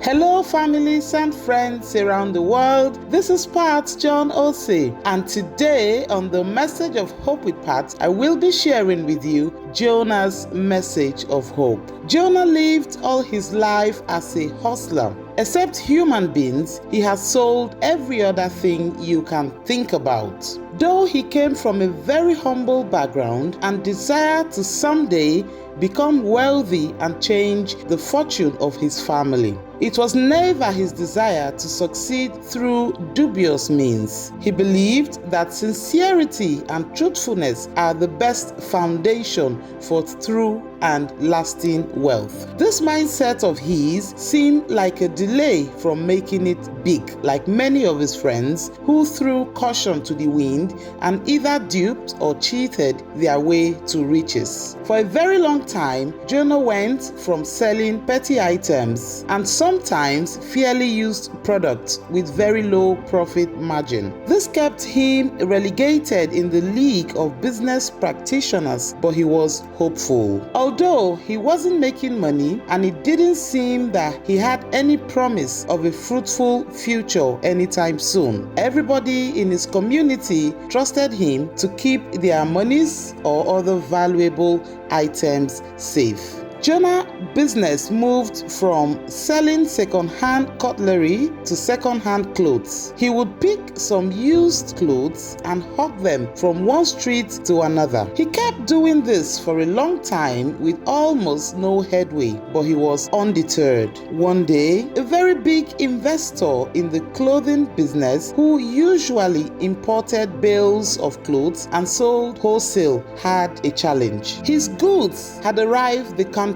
Hello families and friends around the world, this is Pat John-Oseh, and today on the Message of Hope with Pat, I will be sharing with you Jonah's message of hope. Jonah lived all his life as a hustler. Except human beings, he has sold every other thing you can think about. Though he came from a very humble background and desired to someday become wealthy and change the fortune of his family, it was never his desire to succeed through dubious means. He believed that sincerity and truthfulness are the best foundation for true and lasting wealth. This mindset of his seemed like a delay from making it big, like many of his friends who threw caution to the wind and either duped or cheated their way to riches. For a very long time, Jonah went from selling petty items and sometimes fairly used products with very low profit margin. This kept him relegated in the league of business practitioners, but he was hopeful. Although he wasn't making money and it didn't seem that he had any promise of a fruitful future anytime soon, everybody in his community trusted him to keep their monies or other valuable items safe. Jonah's business moved from selling second-hand cutlery to second-hand clothes. He would pick some used clothes and hawk them from one street to another. He kept doing this for a long time with almost no headway, but he was undeterred. One day, a very big investor in the clothing business, who usually imported bales of clothes and sold wholesale, had a challenge. His goods had arrived the country,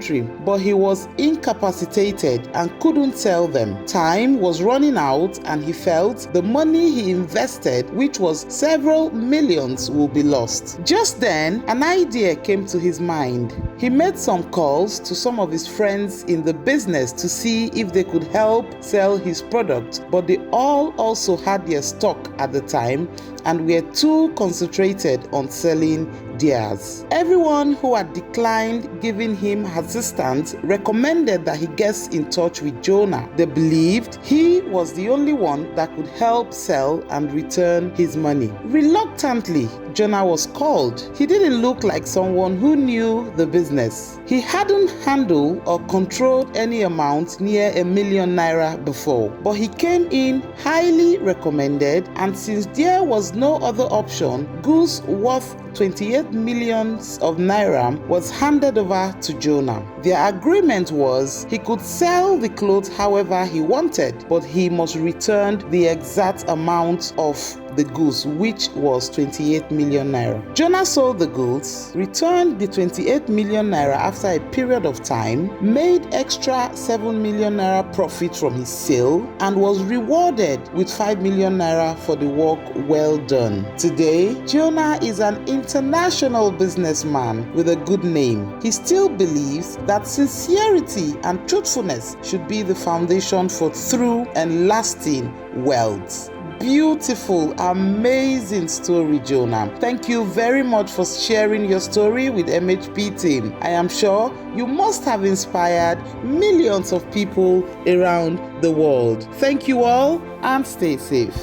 but he was incapacitated and couldn't sell them. Time was running out and he felt the money he invested, which was several millions, would be lost. Just then, an idea came to his mind. He made some calls to some of his friends in the business to see if they could help sell his product, but they all also had their stock at the time and were too concentrated on selling theirs. Everyone who had declined giving him assistance recommended that he gets in touch with Jonah. They believed he was the only one that could help sell and return his money. Reluctantly, Jonah was called. He didn't look like someone who knew the business. He hadn't handled or controlled any amount near £1 million before, but he came in highly recommended, and since there was no other option, goods worth 28 million of naira was handed over to Jonah. Their agreement was he could sell the clothes however he wanted, but he must return the exact amount of the goods, which was 28 million naira. Jonah sold the goods, returned the 28 million naira after a period of time, made extra 7 million naira profit from his sale, and was rewarded with 5 million naira for the work well done. Today, Jonah is an international businessman with a good name. He still believes that sincerity and truthfulness should be the foundation for true and lasting wealth. Beautiful, amazing story, Jonah. Thank you very much for sharing your story with MHP team. I am sure you must have inspired millions of people around the world. Thank you all and stay safe.